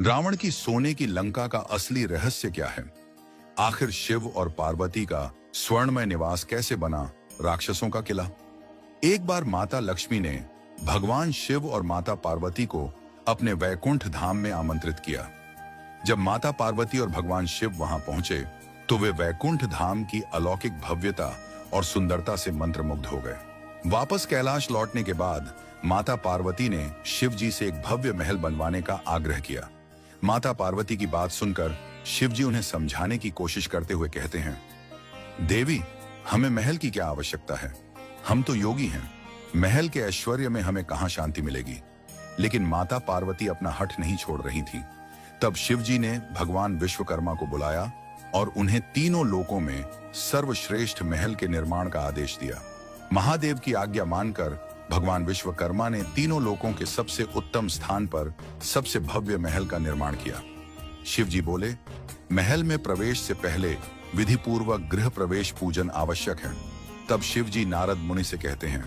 रावण की सोने की लंका का असली रहस्य क्या है? आखिर शिव और पार्वती का स्वर्णमय निवास कैसे बना राक्षसों का किला? एक बार माता लक्ष्मी ने भगवान शिव और माता पार्वती को अपने वैकुंठ धाम में आमंत्रित किया। जब माता पार्वती और भगवान शिव वहां पहुंचे तो वे वैकुंठ धाम की अलौकिक भव्यता और सुंदरता से मंत्रमुग्ध हो गए। वापस कैलाश लौटने के बाद माता पार्वती ने शिव जी से एक भव्य महल बनवाने का आग्रह किया। माता पार्वती की बात सुनकर शिव जी उन्हें समझाने की कोशिश करते हुए कहते हैं, देवी, हमें महल की क्या आवश्यकता है? हम तो योगी हैं। महल के ऐश्वर्य में हमें कहां शांति मिलेगी? लेकिन माता पार्वती अपना हठ नहीं छोड़ रही थी। तब शिव जी ने भगवान विश्वकर्मा को बुलाया और उन्हें तीनों लोकों में सर्वश्रेष्ठ महल के निर्माण का आदेश दिया। महादेव की आज्ञा मानकर भगवान विश्वकर्मा ने तीनों लोकों के सबसे उत्तम स्थान पर सबसे भव्य महल का निर्माण किया। शिव जी बोले, महल में प्रवेश से पहले विधि पूर्वक गृह प्रवेश पूजन आवश्यक है। तब शिव जी नारद मुनि से कहते हैं,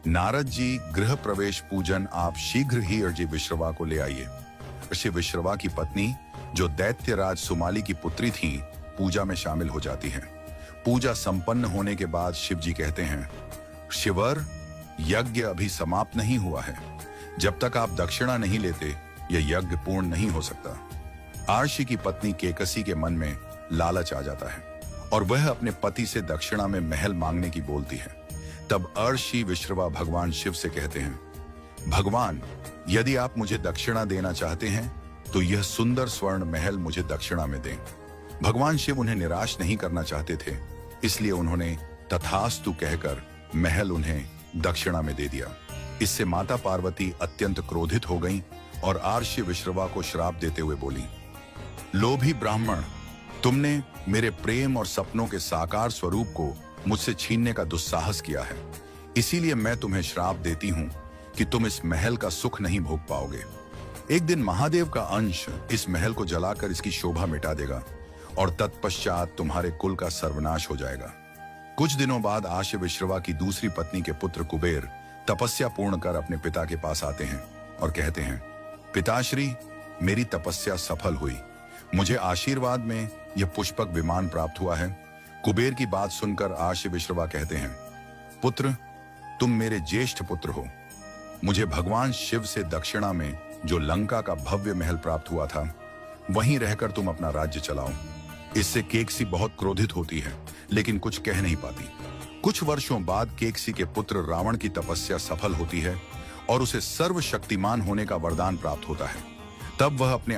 नारद जी, गृह प्रवेश पूजन आप शीघ्र ही अर्जी विश्रवा को ले आइए। ऋषि विश्रवा की पत्नी, जो दैत्यराज सुमाली की पुत्री थी, पूजा में शामिल हो जाती है। पूजा संपन्न होने के बाद शिव जी कहते हैं, शिवर, यज्ञ अभी समाप्त नहीं हुआ है। जब तक आप दक्षिणा नहीं लेते यह यज्ञ पूर्ण नहीं हो सकता। आर्षि की पत्नी केकसी के मन में लालच आ जाता है और वह अपने पति से दक्षिणा में महल मांगने की बोलती है। तब अर्षि विश्रवा भगवान शिव से कहते हैं, भगवान, यदि आप मुझे दक्षिणा देना चाहते हैं तो यह सुंदर स्वर्ण महल मुझे दक्षिणा में दें। भगवान शिव उन्हें निराश नहीं करना चाहते थे, इसलिए उन्होंने तथास्तु कहकर महल उन्हें दक्षिणा में दे दिया। इससे माता पार्वती अत्यंत क्रोधित हो गईं और आर्षि विश्रवा को श्राप देते हुए बोली, लोभी ब्राह्मण, तुमने मेरे प्रेम और सपनों के साकार स्वरूप को मुझसे छीनने का दुस्साहस किया है। इसीलिए मैं तुम्हें श्राप देती हूं कि तुम इस महल का सुख नहीं भोग पाओगे। एक दिन महादेव का अंश इस महल को जलाकर इसकी शोभा मिटा देगा और तत्पश्चात तुम्हारे कुल का सर्वनाश हो जाएगा। कुछ दिनों बाद आर्षि विश्रवा की दूसरी पत्नी के पुत्र कुबेर तपस्या पूर्ण कर अपने पिता के पास आते हैं और कहते हैं, पिताश्री, मेरी तपस्या सफल हुई। मुझे आशीर्वाद में यह पुष्पक विमान प्राप्त हुआ है। कुबेर की बात सुनकर आर्षि विश्रवा कहते हैं, पुत्र, तुम मेरे ज्येष्ठ पुत्र हो। मुझे भगवान शिव से दक्षिणा में जो लंका का भव्य महल प्राप्त हुआ था, वहीं रहकर तुम अपना राज्य चलाओ। इससे केकसी बहुत क्रोधित होती है, लेकिन कुछ कह नहीं पाती। कुछ वर्षों बाद केकसी के पुत्र रावण की तपस्या सफल होती है और उसे सर्वशक्तिमान होने का वरदान प्राप्त होता है। तब वह अपने